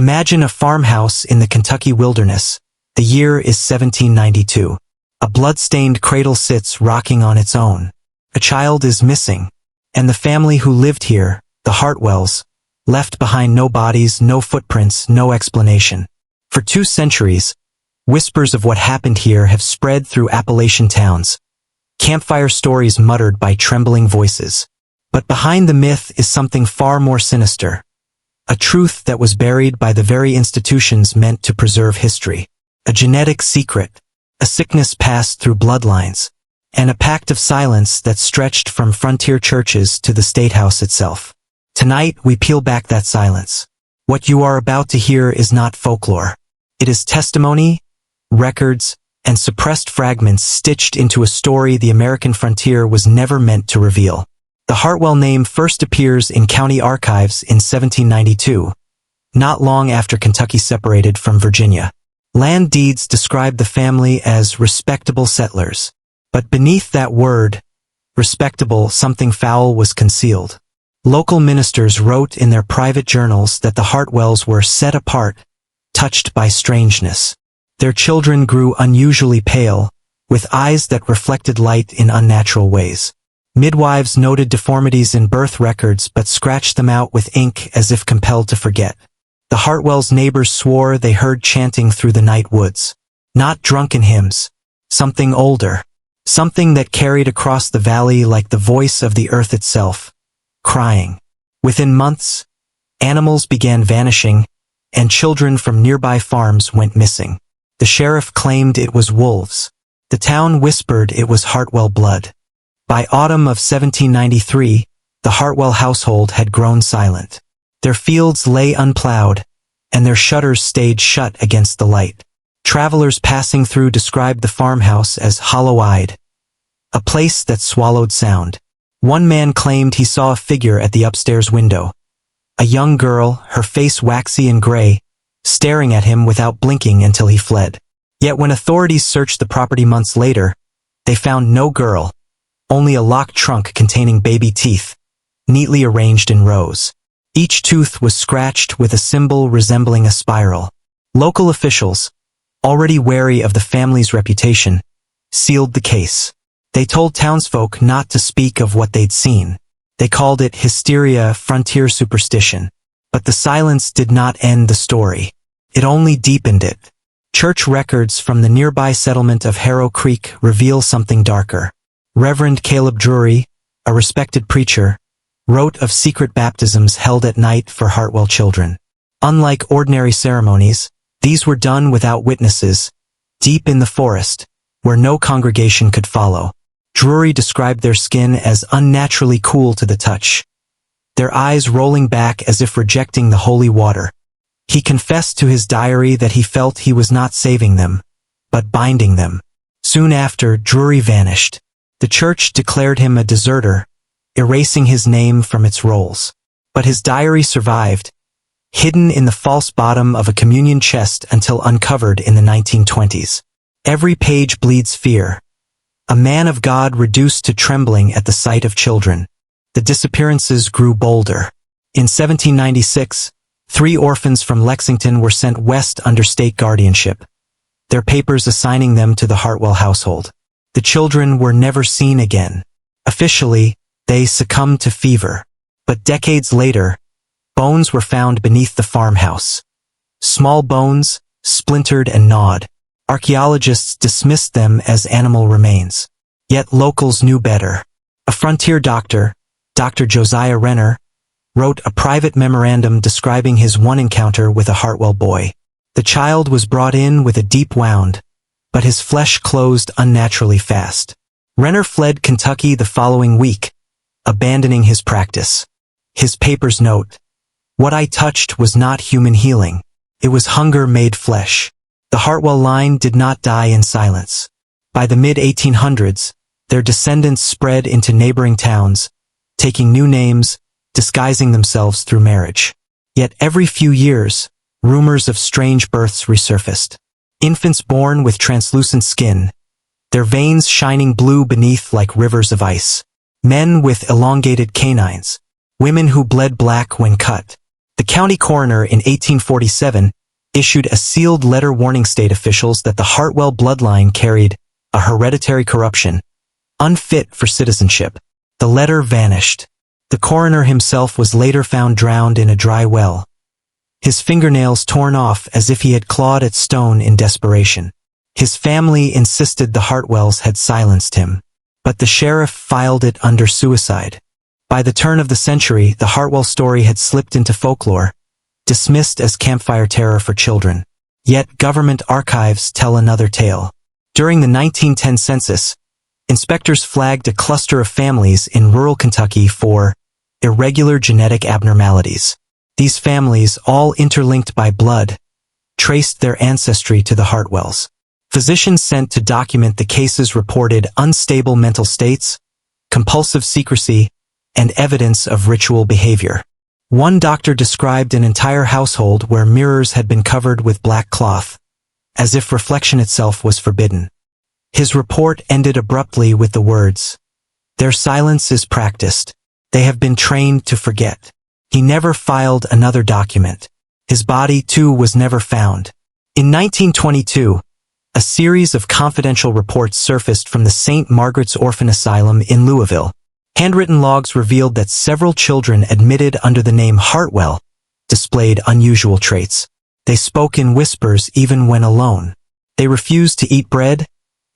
Imagine a farmhouse in the Kentucky wilderness. The year is 1792. A blood-stained cradle sits rocking on its own. A child is missing, and the family who lived here, the Hartwells, left behind no bodies, no footprints, no explanation. For 2 centuries, whispers of what happened here have spread through Appalachian towns, campfire stories muttered by trembling voices. But behind the myth is something far more sinister, a truth that was buried by the very institutions meant to preserve history, a genetic secret, a sickness passed through bloodlines, and a pact of silence that stretched from frontier churches to the State House itself. Tonight we peel back that silence. What you are about to hear is not folklore. It is testimony, records, and suppressed fragments stitched into a story the American frontier was never meant to reveal. The Hartwell name first appears in county archives in 1792, not long after Kentucky separated from Virginia. Land deeds describe the family as respectable settlers. But beneath that word, respectable, something foul was concealed. Local ministers wrote in their private journals that the Hartwells were set apart, touched by strangeness. Their children grew unusually pale, with eyes that reflected light in unnatural ways. Midwives noted deformities in birth records but scratched them out with ink as if compelled to forget. The Hartwells' neighbors swore they heard chanting through the night woods. Not drunken hymns, something older, something that carried across the valley like the voice of the earth itself, crying. Within months, animals began vanishing, and children from nearby farms went missing. The sheriff claimed it was wolves. The town whispered it was Hartwell blood. By autumn of 1793, the Hartwell household had grown silent. Their fields lay unplowed, and their shutters stayed shut against the light. Travelers passing through described the farmhouse as hollow-eyed, a place that swallowed sound. One man claimed he saw a figure at the upstairs window. A young girl, her face waxy and gray, staring at him without blinking until he fled. Yet when authorities searched the property months later, they found no girl, only a locked trunk containing baby teeth, neatly arranged in rows. Each tooth was scratched with a symbol resembling a spiral. Local officials, already wary of the family's reputation, sealed the case. They told townsfolk not to speak of what they'd seen. They called it hysteria, frontier superstition. But the silence did not end the story. It only deepened it. Church records from the nearby settlement of Harrow Creek reveal something darker. Reverend Caleb Drury, a respected preacher, wrote of secret baptisms held at night for Hartwell children. Unlike ordinary ceremonies, these were done without witnesses, deep in the forest, where no congregation could follow. Drury described their skin as unnaturally cool to the touch, their eyes rolling back as if rejecting the holy water. He confessed to his diary that he felt he was not saving them, but binding them. Soon after, Drury vanished. The church declared him a deserter, erasing his name from its rolls. But his diary survived, hidden in the false bottom of a communion chest until uncovered in the 1920s. Every page bleeds fear. A man of God reduced to trembling at the sight of children. The disappearances grew bolder. In 1796, 3 orphans from Lexington were sent west under state guardianship, their papers assigning them to the Hartwell household. The children were never seen again. Officially, they succumbed to fever. But decades later, bones were found beneath the farmhouse. Small bones, splintered and gnawed. Archaeologists dismissed them as animal remains. Yet locals knew better. A frontier doctor, Dr. Josiah Renner, wrote a private memorandum describing his one encounter with a Hartwell boy. The child was brought in with a deep wound, but his flesh closed unnaturally fast. Renner fled Kentucky the following week, abandoning his practice. His papers note, "What I touched was not human healing. It was hunger made flesh." The Hartwell line did not die in silence. By the mid-1800s, their descendants spread into neighboring towns, taking new names, disguising themselves through marriage. Yet every few years, rumors of strange births resurfaced. Infants born with translucent skin, their veins shining blue beneath like rivers of ice. Men with elongated canines. Women who bled black when cut. The county coroner in 1847 issued a sealed letter warning state officials that the Hartwell bloodline carried a hereditary corruption, unfit for citizenship. The letter vanished. The coroner himself was later found drowned in a dry well, his fingernails torn off as if he had clawed at stone in desperation. His family insisted the Hartwells had silenced him, but the sheriff filed it under suicide. By the turn of the century, the Hartwell story had slipped into folklore, dismissed as campfire terror for children. Yet government archives tell another tale. During the 1910 census, inspectors flagged a cluster of families in rural Kentucky for irregular genetic abnormalities. These families, all interlinked by blood, traced their ancestry to the Hartwells. Physicians sent to document the cases reported unstable mental states, compulsive secrecy, and evidence of ritual behavior. One doctor described an entire household where mirrors had been covered with black cloth, as if reflection itself was forbidden. His report ended abruptly with the words, "Their silence is practiced. They have been trained to forget." He never filed another document. His body, too, was never found. In 1922, a series of confidential reports surfaced from the St. Margaret's Orphan Asylum in Louisville. Handwritten logs revealed that several children admitted under the name Hartwell displayed unusual traits. They spoke in whispers even when alone. They refused to eat bread,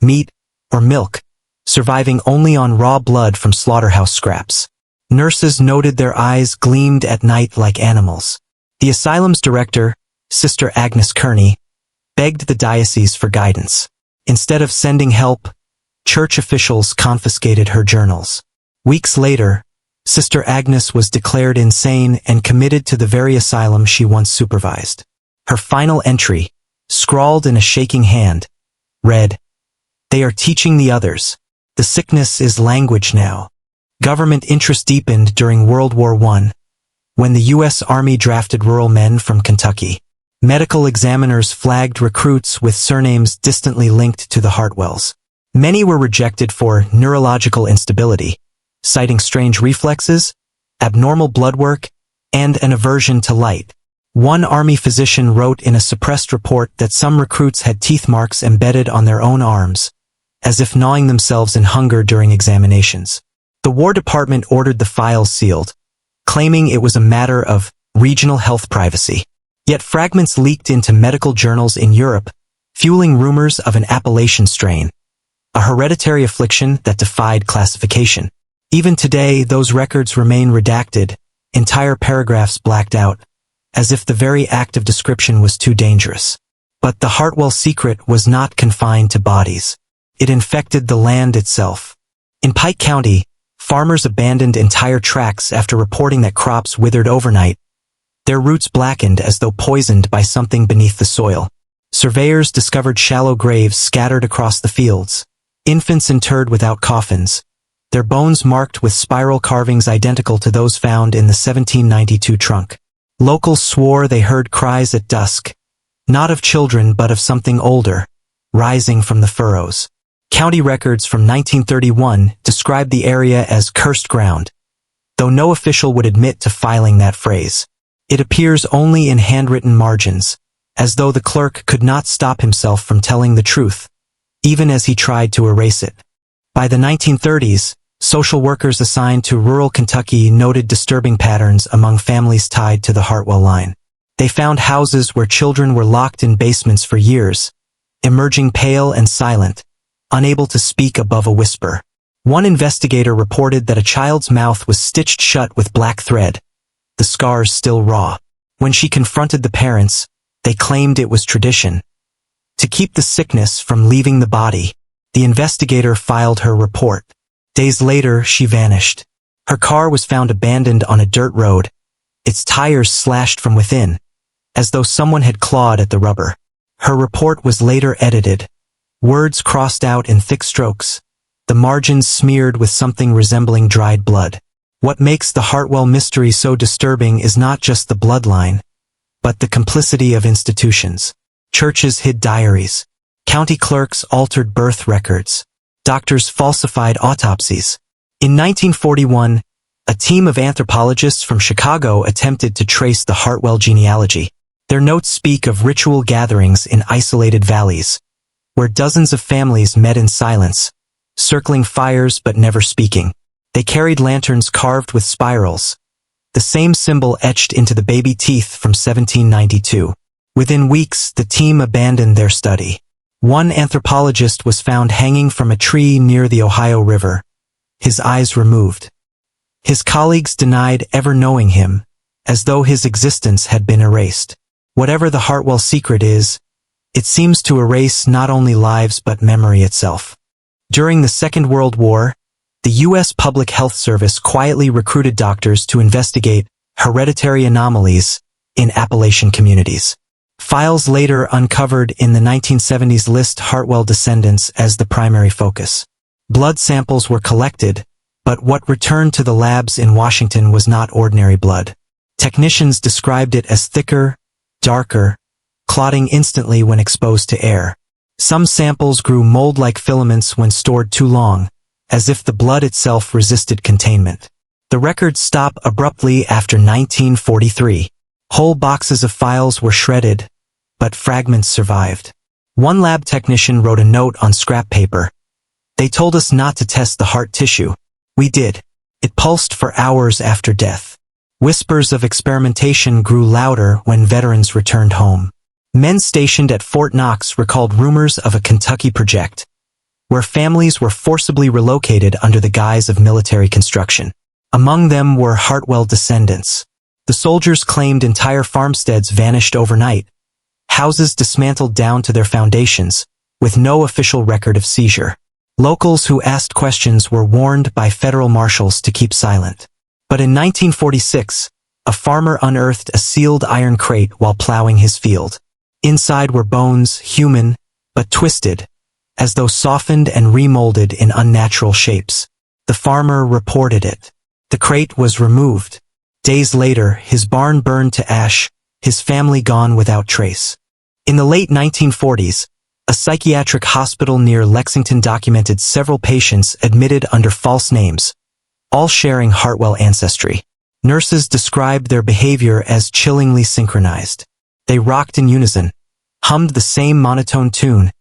meat, or milk, surviving only on raw blood from slaughterhouse scraps. Nurses noted their eyes gleamed at night like animals. The asylum's director, Sister Agnes Kearney, begged the diocese for guidance. Instead of sending help, church officials confiscated her journals. Weeks later, Sister Agnes was declared insane and committed to the very asylum she once supervised. Her final entry, scrawled in a shaking hand, read, "They are teaching the others. The sickness is language now." Government interest deepened during World War I, when the U.S. Army drafted rural men from Kentucky. Medical examiners flagged recruits with surnames distantly linked to the Hartwells. Many were rejected for neurological instability, citing strange reflexes, abnormal blood work, and an aversion to light. One Army physician wrote in a suppressed report that some recruits had teeth marks embedded on their own arms, as if gnawing themselves in hunger during examinations. The War Department ordered the files sealed, claiming it was a matter of regional health privacy. Yet fragments leaked into medical journals in Europe, fueling rumors of an Appalachian strain, a hereditary affliction that defied classification. Even today, those records remain redacted, entire paragraphs blacked out, as if the very act of description was too dangerous. But the Hartwell secret was not confined to bodies. It infected the land itself. In Pike County, farmers abandoned entire tracts after reporting that crops withered overnight, their roots blackened as though poisoned by something beneath the soil. Surveyors discovered shallow graves scattered across the fields, infants interred without coffins, their bones marked with spiral carvings identical to those found in the 1792 trunk. Locals swore they heard cries at dusk, not of children but of something older, rising from the furrows. County records from 1931 described the area as cursed ground, though no official would admit to filing that phrase. It appears only in handwritten margins, as though the clerk could not stop himself from telling the truth, even as he tried to erase it. By the 1930s, social workers assigned to rural Kentucky noted disturbing patterns among families tied to the Hartwell line. They found houses where children were locked in basements for years, emerging pale and silent, unable to speak above a whisper. One investigator reported that a child's mouth was stitched shut with black thread, the scars still raw. When she confronted the parents, they claimed it was tradition. To keep the sickness from leaving the body, the investigator filed her report. Days later, she vanished. Her car was found abandoned on a dirt road, its tires slashed from within, as though someone had clawed at the rubber. Her report was later edited, words crossed out in thick strokes, the margins smeared with something resembling dried blood. What makes the Hartwell mystery so disturbing is not just the bloodline, but the complicity of institutions. Churches hid diaries. County clerks altered birth records. Doctors falsified autopsies. In 1941, a team of anthropologists from Chicago attempted to trace the Hartwell genealogy. Their notes speak of ritual gatherings in isolated valleys, where dozens of families met in silence, circling fires but never speaking. They carried lanterns carved with spirals, the same symbol etched into the baby teeth from 1792. Within weeks, the team abandoned their study. One anthropologist was found hanging from a tree near the Ohio River, his eyes removed. His colleagues denied ever knowing him, as though his existence had been erased. Whatever the Hartwell secret is, it seems to erase not only lives but memory itself. During the Second World War, the U.S. Public Health Service quietly recruited doctors to investigate hereditary anomalies in Appalachian communities. Files later uncovered in the 1970s list Hartwell descendants as the primary focus. Blood samples were collected, but what returned to the labs in Washington was not ordinary blood. Technicians described it as thicker, darker, clotting instantly when exposed to air. Some samples grew mold-like filaments when stored too long, as if the blood itself resisted containment. The records stop abruptly after 1943. Whole boxes of files were shredded, but fragments survived. One lab technician wrote a note on scrap paper. "They told us not to test the heart tissue. We did. It pulsed for hours after death." Whispers of experimentation grew louder when veterans returned home. Men stationed at Fort Knox recalled rumors of a Kentucky project, where families were forcibly relocated under the guise of military construction. Among them were Hartwell descendants. The soldiers claimed entire farmsteads vanished overnight, houses dismantled down to their foundations, with no official record of seizure. Locals who asked questions were warned by federal marshals to keep silent. But in 1946, a farmer unearthed a sealed iron crate while plowing his field. Inside were bones, human, but twisted, as though softened and remolded in unnatural shapes. The farmer reported it. The crate was removed. Days later, his barn burned to ash, his family gone without trace. In the late 1940s, a psychiatric hospital near Lexington documented several patients admitted under false names, all sharing Hartwell ancestry. Nurses described their behavior as chillingly synchronized. They rocked in unison, hummed the same monotone tune,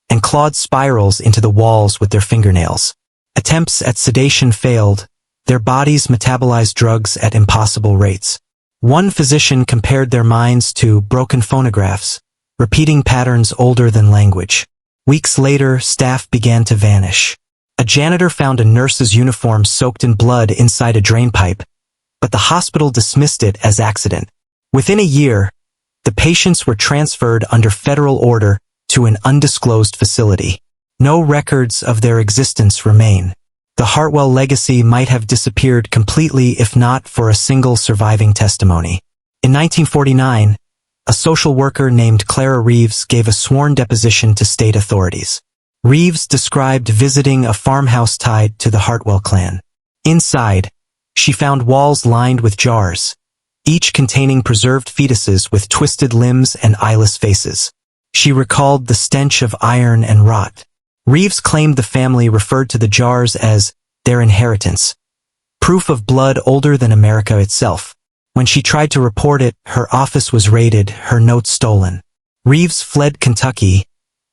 and clawed spirals into the walls with their fingernails. Attempts at sedation failed. Their bodies metabolized drugs at impossible rates. One physician compared their minds to broken phonographs, repeating patterns older than language. Weeks later, staff began to vanish. A janitor found a nurse's uniform soaked in blood inside a drain pipe, but the hospital dismissed it as accident. Within a year, the patients were transferred under federal order to an undisclosed facility. No records of their existence remain. The Hartwell legacy might have disappeared completely if not for a single surviving testimony. In 1949, a social worker named Clara Reeves gave a sworn deposition to state authorities. Reeves described visiting a farmhouse tied to the Hartwell clan. Inside, she found walls lined with jars, each containing preserved fetuses with twisted limbs and eyeless faces. She recalled the stench of iron and rot. Reeves claimed the family referred to the jars as their inheritance, proof of blood older than America itself. When she tried to report it, her office was raided, her notes stolen. Reeves fled Kentucky,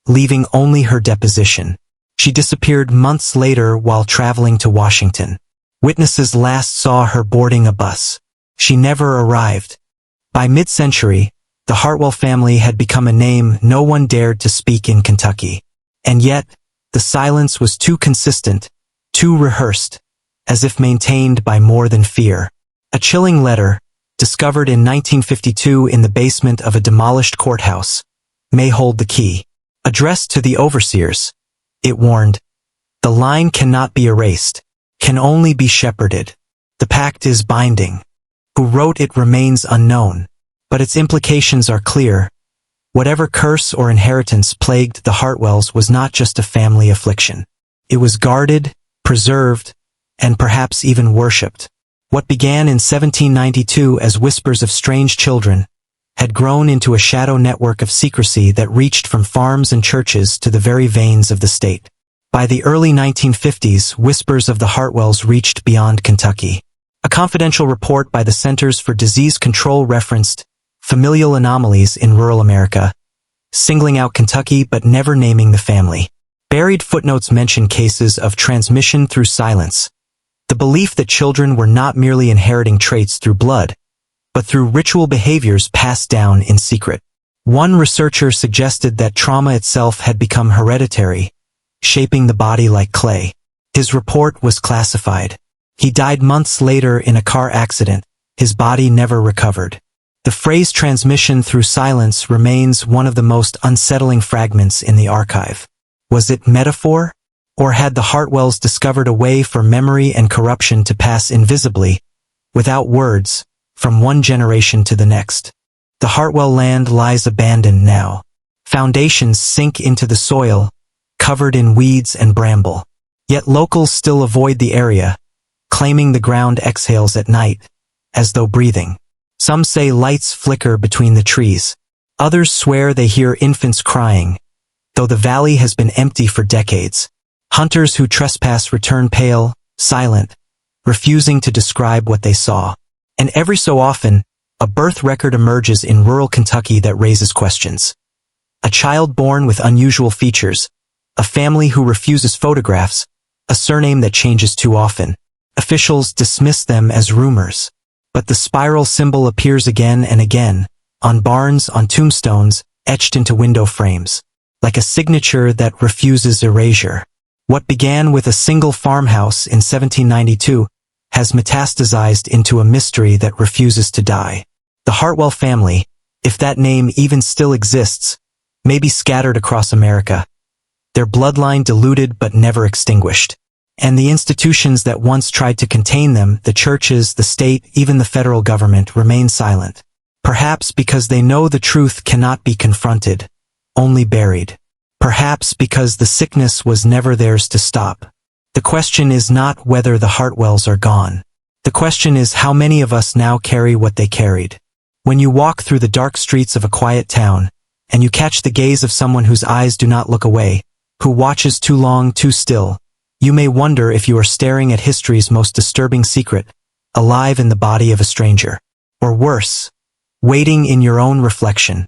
leaving only her deposition. She disappeared months later while traveling to Washington. Witnesses last saw her boarding a bus. She never arrived. By mid-century, the Hartwell family had become a name no one dared to speak in Kentucky. And yet, the silence was too consistent, too rehearsed, as if maintained by more than fear. A chilling letter, discovered in 1952 in the basement of a demolished courthouse, may hold the key. Addressed to the overseers, it warned, "The line cannot be erased, can only be shepherded. The pact is binding. Who wrote it remains unknown, but its implications are clear. Whatever curse or inheritance plagued the Hartwells was not just a family affliction. It was guarded, preserved, and perhaps even worshipped. What began in 1792 as whispers of strange children had grown into a shadow network of secrecy that reached from farms and churches to the very veins of the state. By the early 1950s, whispers of the Hartwells reached beyond Kentucky. A confidential report by the Centers for Disease Control referenced familial anomalies in rural America, singling out Kentucky but never naming the family. Buried footnotes mention cases of transmission through silence, the belief that children were not merely inheriting traits through blood, but through ritual behaviors passed down in secret. One researcher suggested that trauma itself had become hereditary, shaping the body like clay. His report was classified. He died months later in a car accident. His body never recovered. The phrase transmission through silence remains one of the most unsettling fragments in the archive. Was it metaphor? Or had the Hartwells discovered a way for memory and corruption to pass invisibly, without words, from one generation to the next? The Hartwell land lies abandoned now. Foundations sink into the soil, covered in weeds and bramble. Yet locals still avoid the area, claiming the ground exhales at night, as though breathing. Some say lights flicker between the trees. Others swear they hear infants crying, though the valley has been empty for decades. Hunters who trespass return pale, silent, refusing to describe what they saw. And every so often, a birth record emerges in rural Kentucky that raises questions. A child born with unusual features, a family who refuses photographs, a surname that changes too often. Officials dismiss them as rumors. But the spiral symbol appears again and again, on barns, on tombstones, etched into window frames, like a signature that refuses erasure. What began with a single farmhouse in 1792 has metastasized into a mystery that refuses to die. The Hartwell family, if that name even still exists, may be scattered across America, their bloodline diluted but never extinguished. And the institutions that once tried to contain them, the churches, the state, even the federal government, remain silent. Perhaps because they know the truth cannot be confronted, only buried. Perhaps because the sickness was never theirs to stop. The question is not whether the Hartwells are gone. The question is how many of us now carry what they carried. When you walk through the dark streets of a quiet town, and you catch the gaze of someone whose eyes do not look away, who watches too long, too still, you may wonder if you are staring at history's most disturbing secret, alive in the body of a stranger. Or worse, waiting in your own reflection.